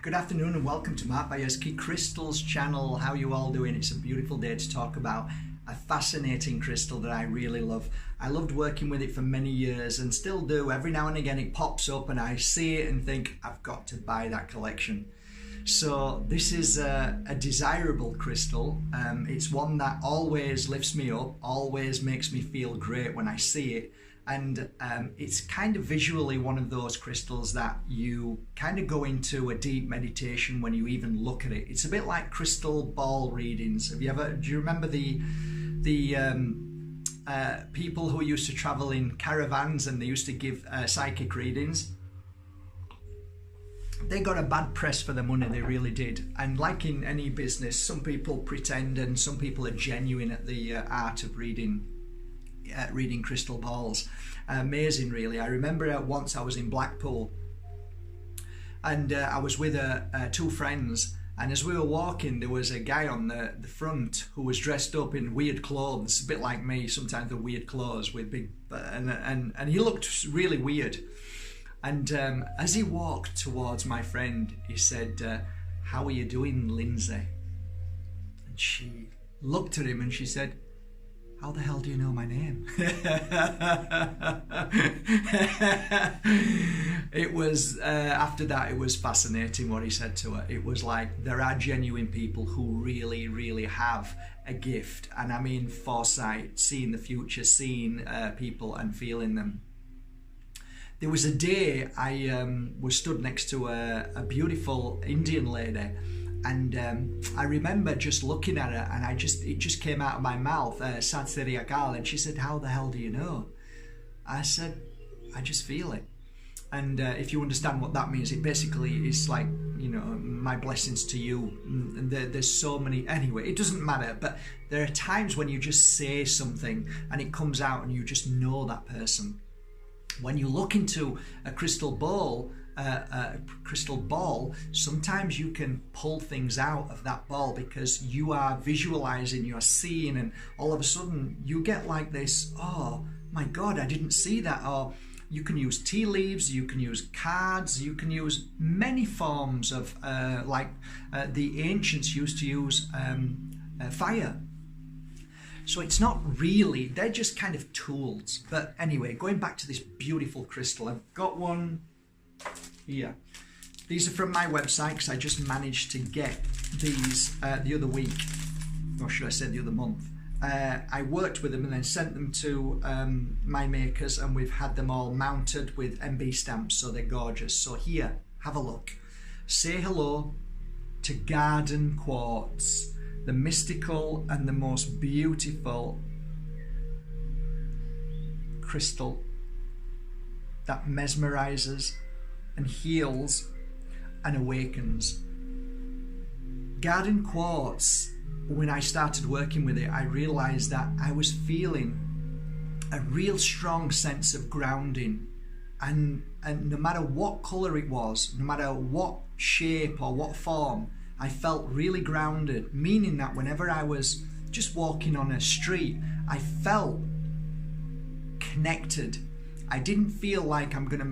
Good afternoon and welcome to Bajerski Crystals channel. How are you all doing? It's a beautiful day to talk about a fascinating crystal that I really love. I loved working with it for many years and still do. Every now and again it pops up and I see it and think, I've got to buy that collection. So this is a desirable crystal. It's one that always lifts me up, always makes me feel great when I see it. And it's kind of visually one of those crystals that you kind of go into a deep meditation when you even look at it. It's a bit like crystal ball readings. Do you remember the people who used to travel in caravans and they used to give psychic readings? They got a bad press for their money, they really did. And like in any business, some people pretend and some people are genuine at the art of reading crystal balls. Amazing, really. I remember once I was in Blackpool and I was with two friends, and as we were walking there was a guy on the front who was dressed up in weird clothes, a bit like me. Sometimes the weird clothes with big and he looked really weird. And as he walked towards my friend, he said, "How are you doing, Lindsay?" And she looked at him and she said, "How the hell do you know my name?" It was, after that, it was fascinating what he said to her. It was like, there are genuine people who really, really have a gift. And I mean foresight, seeing the future, seeing people and feeling them. There was a day I was stood next to a beautiful Indian lady. And I remember just looking at her and it just came out of my mouth, Sat Sri Akal, and she said, "How the hell do you know?" I said, "I just feel it." And if you understand what that means, it basically is like, you know, my blessings to you. And there's so many, anyway, it doesn't matter, but there are times when you just say something and it comes out and you just know that person. When you look into a crystal ball, sometimes you can pull things out of that ball because you are visualizing, you're seeing, and all of a sudden you get like this, "Oh my God, I didn't see that." Or you can use tea leaves, you can use cards, you can use many forms of the ancients used to use fire. So it's not really, they're just kind of tools. But anyway, going back to this beautiful crystal, I've got one here. These are from my website because I just managed to get these the other week, or should I say the other month. I worked with them and then sent them to my makers, and we've had them all mounted with MB stamps, so they're gorgeous. So here, have a look. Say hello to Garden Quartz, the mystical and the most beautiful crystal that mesmerizes and heals and awakens. Garden Quartz, when I started working with it, I realized that I was feeling a real strong sense of grounding, and no matter what color it was, no matter what shape or what form, I felt really grounded, meaning that whenever I was just walking on a street, I felt connected. I didn't feel like I'm going to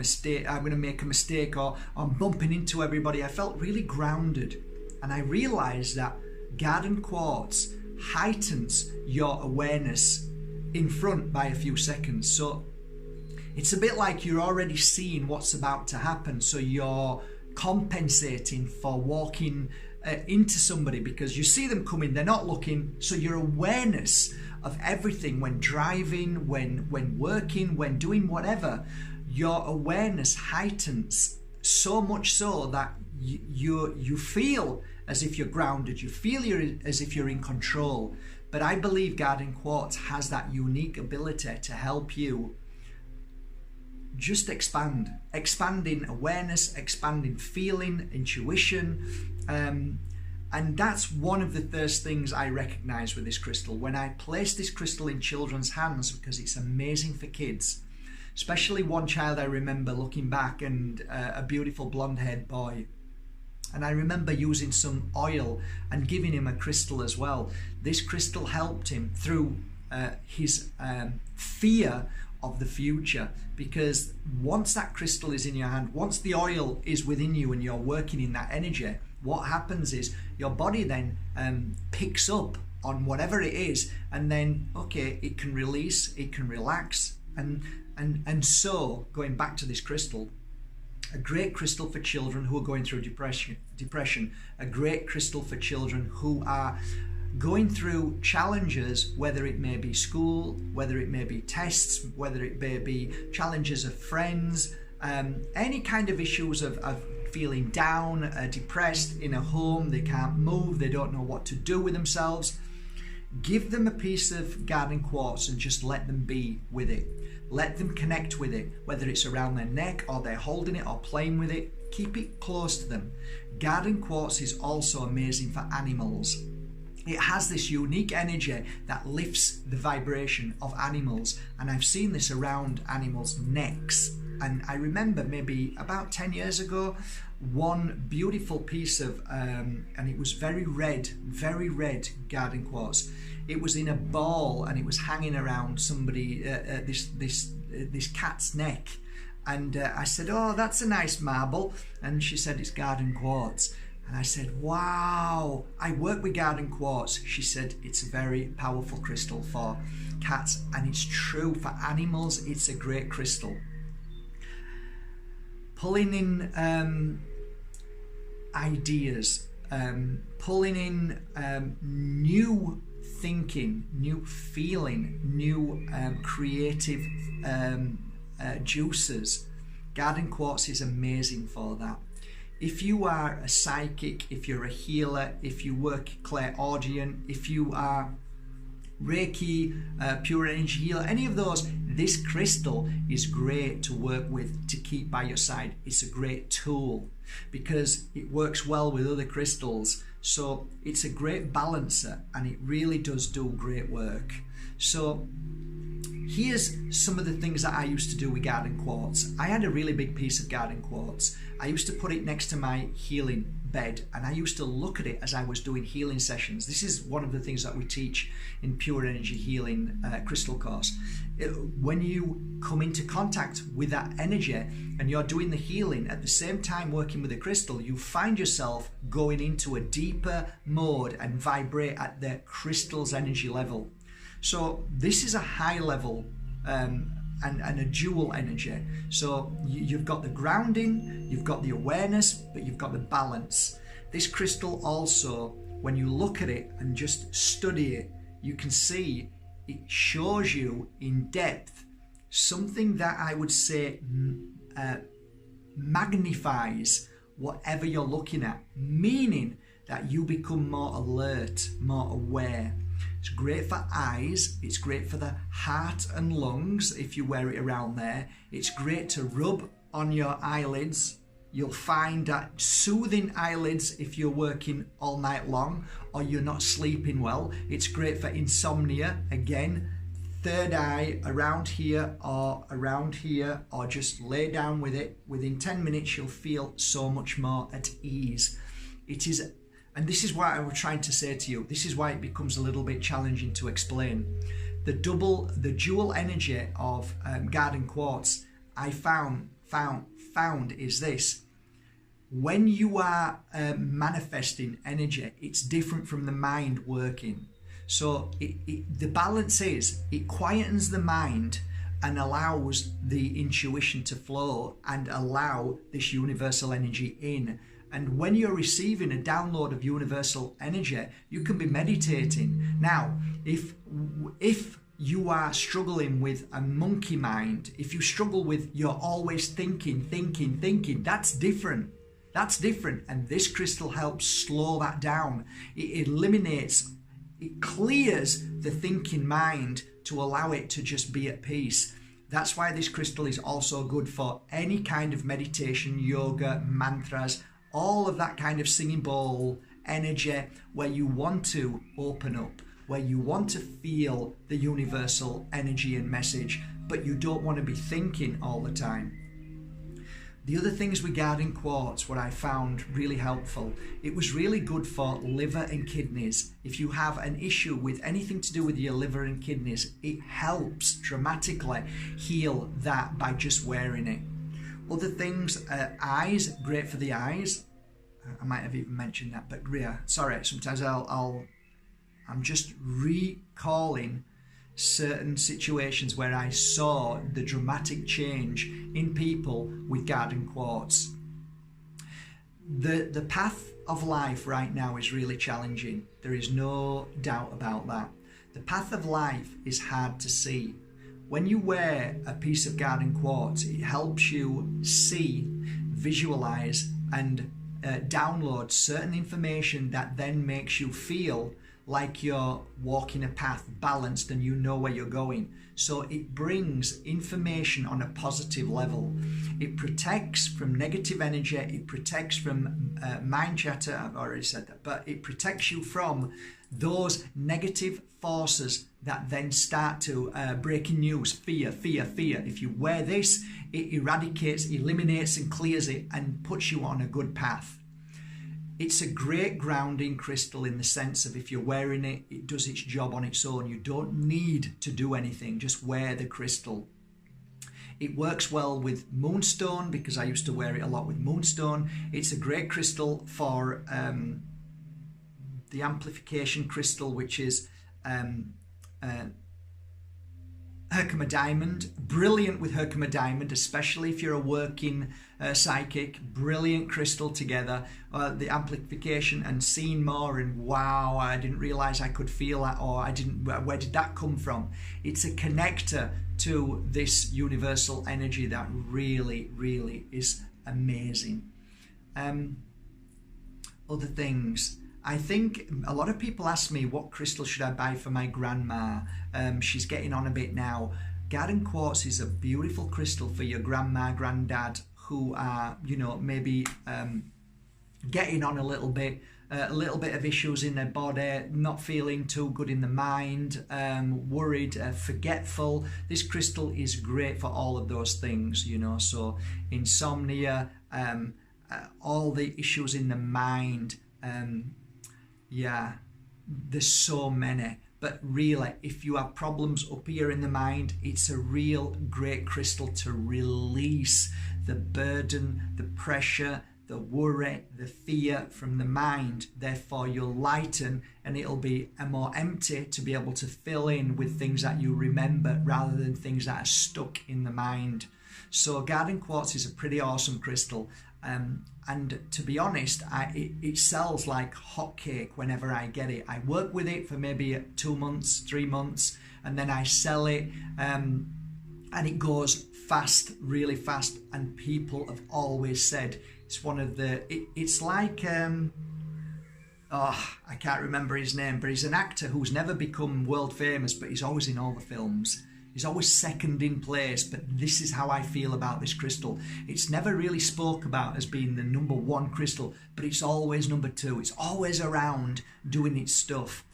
make a mistake or I'm bumping into everybody. I felt really grounded. And I realized that Garden Quartz heightens your awareness in front by a few seconds. So it's a bit like you're already seeing what's about to happen. So you're compensating for walking into somebody because you see them coming, they're not looking. So your awareness of everything, when driving, when working, when doing whatever, your awareness heightens so much so that you feel as if you're grounded, you feel as if you're in control. But I believe Garden Quartz has that unique ability to help you just expanding awareness, expanding feeling, intuition, and that's one of the first things I recognize with this crystal. When I place this crystal in children's hands, because it's amazing for kids, especially one child I remember looking back, and a beautiful blonde-haired boy, and I remember using some oil and giving him a crystal as well. This crystal helped him through his fear of the future, because once that crystal is in your hand, once the oil is within you and you're working in that energy, what happens is your body then picks up on whatever it is, and then okay, it can release, it can relax, and so going back to this crystal, a great crystal for children who are going through depression, a great crystal for children who are going through challenges, whether it may be school, whether it may be tests, whether it may be challenges of friends, any kind of issues of feeling down, depressed in a home, they can't move, they don't know what to do with themselves. Give them a piece of garden quartz and just let them be with it. Let them connect with it, whether it's around their neck or they're holding it or playing with it. Keep it close to them. Garden quartz is also amazing for animals. It has this unique energy that lifts the vibration of animals, and I've seen this around animals' necks. And I remember maybe about 10 years ago, one beautiful piece of, and it was very red garden quartz. It was in a ball and it was hanging around somebody, this cat's neck. And I said, oh, that's a nice marble. And she said, it's garden quartz. And I said, wow, I work with garden quartz. She said, it's a very powerful crystal for cats. And it's true, for animals, it's a great crystal. Pulling in ideas, pulling in new thinking, new feeling, new creative juices. Garden quartz is amazing for that. If you are a psychic, if you're a healer, if you work clairaudient, if you are Reiki, pure energy healer, any of those, this crystal is great to work with, to keep by your side. It's a great tool because it works well with other crystals. So it's a great balancer and it really does do great work. So here's some of the things that I used to do with garden quartz. I had a really big piece of garden quartz. I used to put it next to my healing bed and I used to look at it as I was doing healing sessions. This is one of the things that we teach in Pure Energy Healing Crystal course. When you come into contact with that energy and you're doing the healing at the same time working with a crystal, you find yourself going into a deeper mode and vibrate at the crystal's energy level. So this is a high level and a dual energy. So you've got the grounding, you've got the awareness, but you've got the balance. This crystal also, when you look at it and just study it, you can see it shows you in depth something that I would say magnifies whatever you're looking at, meaning that you become more alert, more aware. It's great for eyes, it's great for the heart and lungs if you wear it around there. It's great to rub on your eyelids. You'll find that soothing eyelids if you're working all night long or you're not sleeping well. It's great for insomnia, again, third eye around here or just lay down with it. Within 10 minutes you'll feel so much more at ease. It is. And this is what I was trying to say to you. This is why it becomes a little bit challenging to explain. The dual energy of garden quartz I found is this. When you are manifesting energy, it's different from the mind working. So the balance is, it quietens the mind and allows the intuition to flow and allow this universal energy in. And when you're receiving a download of universal energy, you can be meditating. Now, if you are struggling with a monkey mind, if you struggle with you're always thinking, that's different. That's different. And this crystal helps slow that down. It eliminates, it clears the thinking mind to allow it to just be at peace. That's why this crystal is also good for any kind of meditation, yoga, mantras, all of that kind of singing bowl energy where you want to open up, where you want to feel the universal energy and message, but you don't want to be thinking all the time. The other things regarding quartz, what I found really helpful, it was really good for liver and kidneys. If you have an issue with anything to do with your liver and kidneys, it helps dramatically heal that by just wearing it. Other things, eyes, great for the eyes. I might have even mentioned that, but yeah, sorry, sometimes I'm just recalling certain situations where I saw the dramatic change in people with garden quartz. The path of life right now is really challenging. There is no doubt about that. The path of life is hard to see. When you wear a piece of garden quartz, it helps you see, visualize, and download certain information that then makes you feel like you're walking a path balanced and you know where you're going. So it brings information on a positive level. It protects from negative energy, it protects from mind chatter, I've already said that, but it protects you from those negative forces that then start to breaking news, fear, fear, fear. If you wear this, it eradicates, eliminates and clears it and puts you on a good path. It's a great grounding crystal in the sense of if you're wearing it, it does its job on its own. You don't need to do anything, just wear the crystal. It works well with moonstone because I used to wear it a lot with moonstone. It's a great crystal for the amplification crystal, which is Herkimer diamond. Brilliant with Herkimer diamond, especially if you're a working psychic. Brilliant crystal together. The amplification and seeing more and wow, I didn't realize I could feel that, or where did that come from? It's a connector to this universal energy that really, really is amazing. Other things. I think a lot of people ask me, what crystal should I buy for my grandma? She's getting on a bit now. Garden quartz is a beautiful crystal for your grandma, granddad, who are, you know, maybe getting on a little bit of issues in their body, not feeling too good in the mind, worried, forgetful. This crystal is great for all of those things, you know, so insomnia, all the issues in the mind. Yeah, there's so many, but really, if you have problems up here in the mind, it's a real great crystal to release the burden, the pressure, the worry, the fear from the mind. Therefore, you'll lighten and it'll be more empty to be able to fill in with things that you remember rather than things that are stuck in the mind. So garden quartz is a pretty awesome crystal. And to be honest, it sells like hotcake whenever I get it. I work with it for maybe 2 months, 3 months, and then I sell it, and it goes fast, really fast. And people have always said it's one of the, it's like, I can't remember his name, but he's an actor who's never become world famous, but he's always in all the films. He's always second in place, but this is how I feel about this crystal. It's never really spoke about as being the #1 crystal, but it's always #2. It's always around doing its stuff.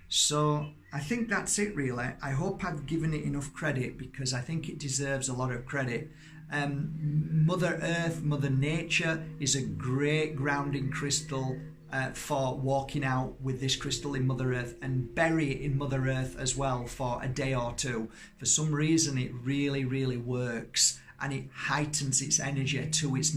So I think that's it really. I hope I've given it enough credit because I think it deserves a lot of credit. Mother Earth, Mother Nature is a great grounding crystal for walking out with this crystal in Mother Earth, and bury it in Mother Earth as well for a day or two. For some reason it really, really works, and it heightens its energy to its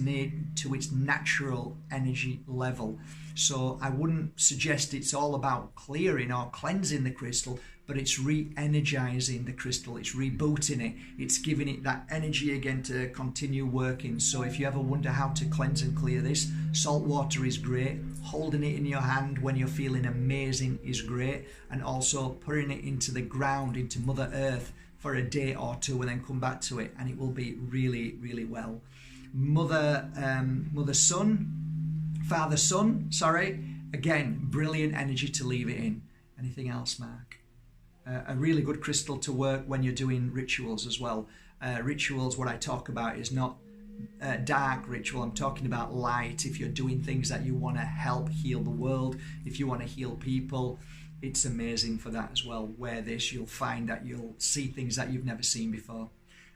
natural energy level. So I wouldn't suggest it's all about clearing or cleansing the crystal, but it's re-energizing the crystal, it's rebooting it, it's giving it that energy again to continue working. So if you ever wonder how to cleanse and clear this, salt water is great. Holding it in your hand when you're feeling amazing is great, and also putting it into the ground, into Mother Earth for a day or two and then come back to it, and it will be really, really well. Father Sun, sorry, again, brilliant energy to leave it in. Anything else, Mark? A really good crystal to work when you're doing rituals as well. Rituals, what I talk about is not dark ritual, I'm talking about light. If you're doing things that you want to help heal the world, if you want to heal people, it's amazing for that as well. Wear this, you'll find that you'll see things that you've never seen before.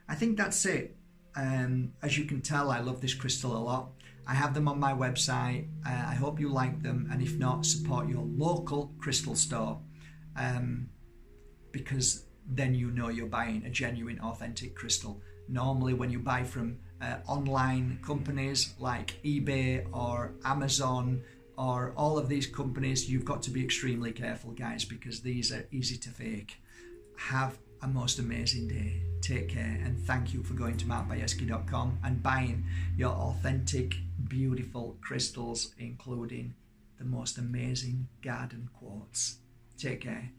I think that's it. As you can tell, I love this crystal a lot. I have them on my website. I hope you like them, and if not, support your local crystal store, because then you know you're buying a genuine, authentic crystal. Normally when you buy from online companies like eBay or Amazon or all of these companies, you've got to be extremely careful, guys, because these are easy to fake. Have a most amazing day. Take care, and thank you for going to markbajerski.com and buying your authentic, beautiful crystals, including the most amazing garden quartz. Take care.